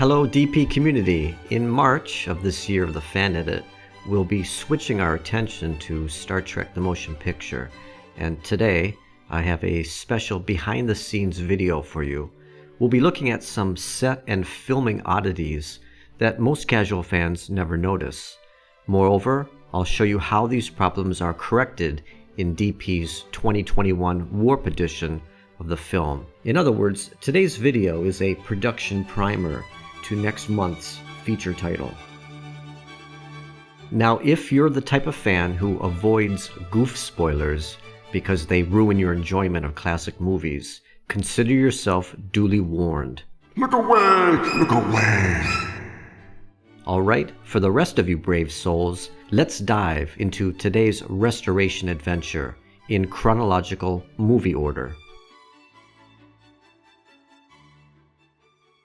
Hello DP community. In March of this year of the Fan Edit, we'll be switching our attention to Star Trek the Motion Picture. And today, I have a special behind the scenes video for you. We'll be looking at some set and filming oddities that most casual fans never notice. Moreover, I'll show you how these problems are corrected in DP's 2021 Warp Edition of the film. In other words, today's video is a production primer to next month's feature title. Now, if you're the type of fan who avoids goof spoilers because they ruin your enjoyment of classic movies, consider yourself duly warned. Look away! Look away! Alright, for the rest of you brave souls, let's dive into today's restoration adventure in chronological movie order.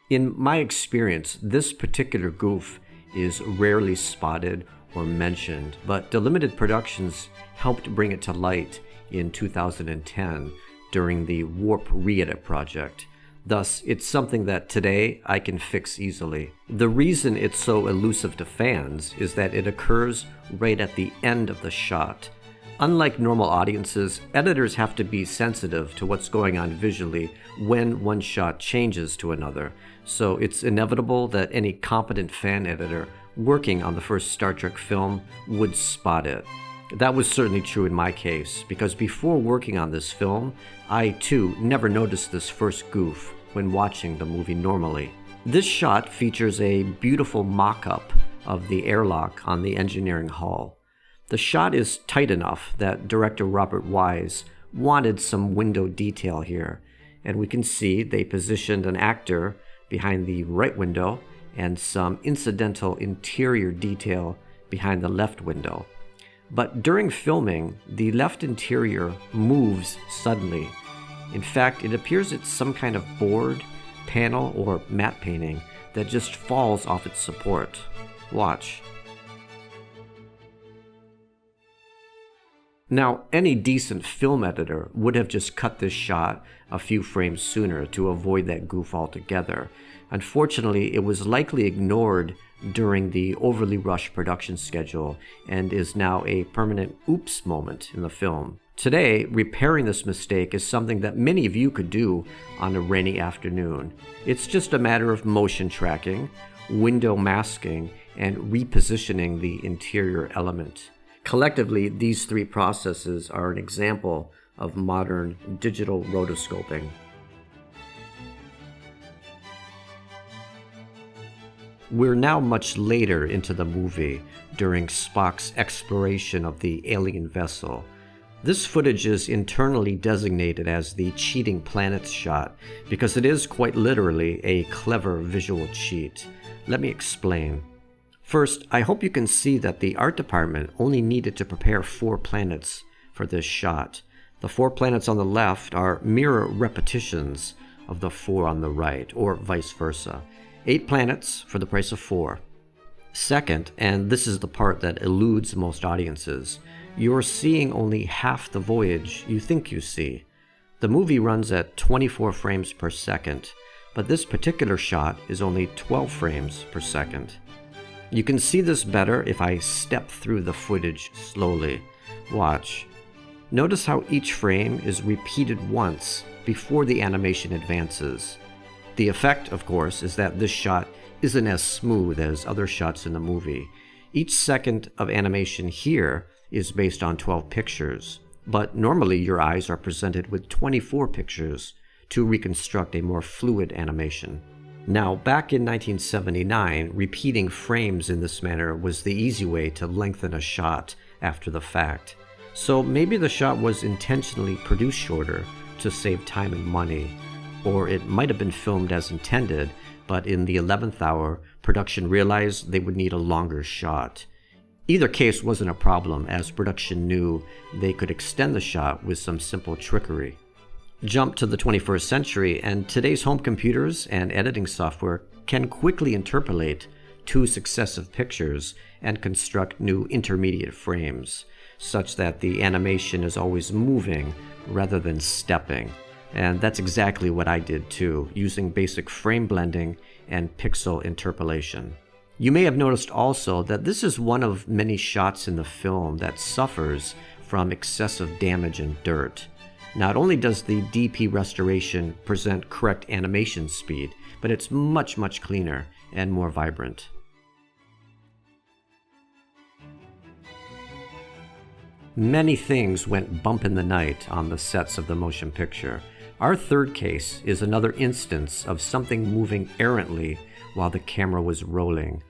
In my experience, this particular goof is rarely spotted or mentioned, but Delimited Productions helped bring it to light in 2010 during the Warp Re-Edit project. Thus, it's something that today I can fix easily. The reason it's so elusive to fans is that it occurs right at the end of the shot. Unlike normal audiences, editors have to be sensitive to what's going on visually when one shot changes to another, so it's inevitable that any competent fan editor working on the first Star Trek film would spot it. That was certainly true in my case, because before working on this film, I too never noticed this first goof when watching the movie normally. This shot features a beautiful mock-up of the airlock on the engineering hull. The shot is tight enough that director Robert Wise wanted some window detail here, and we can see they positioned an actor behind the right window and some incidental interior detail behind the left window. But during filming, the left interior moves suddenly. In fact, it appears it's some kind of board, panel, or matte painting that just falls off its support. Watch. Now, any decent film editor would have just cut this shot a few frames sooner to avoid that goof altogether. Unfortunately, it was likely ignored during the overly rushed production schedule and is now a permanent oops moment in the film. Today, repairing this mistake is something that many of you could do on a rainy afternoon. It's just a matter of motion tracking, window masking, and repositioning the interior element. Collectively, these three processes are an example of modern digital rotoscoping. We're now much later into the movie, during Spock's exploration of the alien vessel. This footage is internally designated as the cheating planets shot because it is quite literally a clever visual cheat. Let me explain. First, I hope you can see that the art department only needed to prepare 4 planets for this shot. The 4 planets on the left are mirror repetitions of the 4 on the right, or vice versa. 8 planets for the price of 4. Second, and this is the part that eludes most audiences, you're seeing only half the voyage you think you see. The movie runs at 24 frames per second, but this particular shot is only 12 frames per second. You can see this better if I step through the footage slowly. Watch. Notice how each frame is repeated once before the animation advances. The effect, of course, is that this shot isn't as smooth as other shots in the movie. Each second of animation here is based on 12 pictures, but normally your eyes are presented with 24 pictures to reconstruct a more fluid animation. Now, back in 1979, repeating frames in this manner was the easy way to lengthen a shot after the fact. So maybe the shot was intentionally produced shorter to save time and money, or it might have been filmed as intended, but in the 11th hour, production realized they would need a longer shot. Either case wasn't a problem, as production knew they could extend the shot with some simple trickery. Jump to the 21st century, and today's home computers and editing software can quickly interpolate 2 successive pictures and construct new intermediate frames, such that the animation is always moving rather than stepping. And that's exactly what I did too, using basic frame blending and pixel interpolation. You may have noticed also that this is one of many shots in the film that suffers from excessive damage and dirt. Not only does the DP restoration present correct animation speed, but it's much cleaner and more vibrant. Many things went bump in the night on the sets of the motion picture. Our third case is another instance of something moving errantly while the camera was rolling.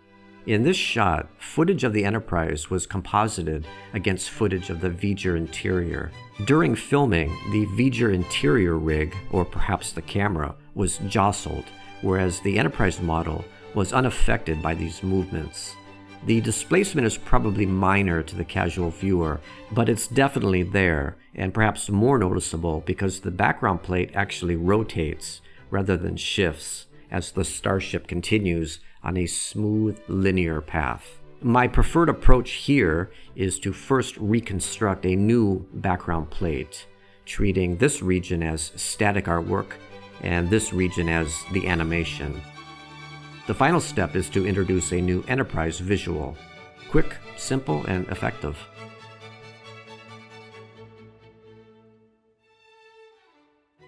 In this shot, footage of the Enterprise was composited against footage of the V'ger interior. During filming, the V'ger interior rig, or perhaps the camera, was jostled, whereas the Enterprise model was unaffected by these movements. The displacement is probably minor to the casual viewer, but it's definitely there, and perhaps more noticeable because the background plate actually rotates rather than shifts as the starship continues on a smooth, linear path. My preferred approach here is to first reconstruct a new background plate, treating this region as static artwork and this region as the animation. The final step is to introduce a new Enterprise visual. Quick, simple, and effective.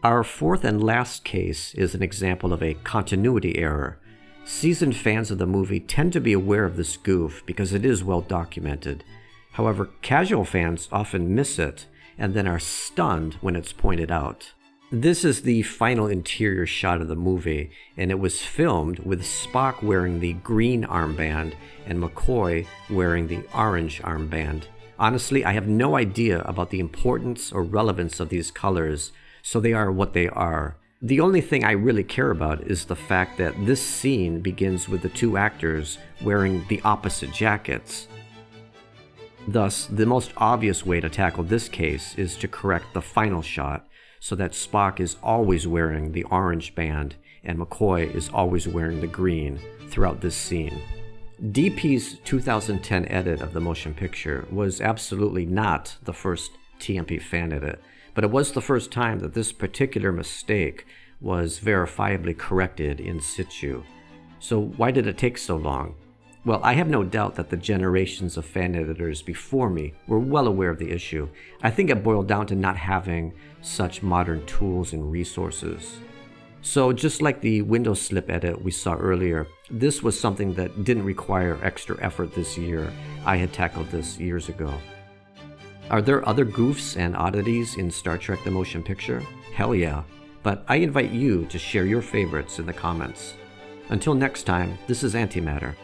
Our fourth and last case is an example of a continuity error. Seasoned fans of the movie tend to be aware of this goof because it is well documented. However, casual fans often miss it and then are stunned when it's pointed out. This is the final interior shot of the movie, and it was filmed with Spock wearing the green armband and McCoy wearing the orange armband. Honestly, I have no idea about the importance or relevance of these colors, so they are what they are. The only thing I really care about is the fact that this scene begins with the two actors wearing the opposite jackets. Thus, the most obvious way to tackle this case is to correct the final shot so that Spock is always wearing the orange band and McCoy is always wearing the green throughout this scene. DP's 2010 edit of the motion picture was absolutely not the first TMP fan edit, but it was the first time that this particular mistake was verifiably corrected in situ. So why did it take so long? Well, I have no doubt that the generations of fan editors before me were well aware of the issue. I think it boiled down to not having such modern tools and resources. So just like the window slip edit we saw earlier, this was something that didn't require extra effort this year. I had tackled this years ago. Are there other goofs and oddities in Star Trek the Motion Picture? Hell yeah, but I invite you to share your favorites in the comments. Until next time, this is Antimatter.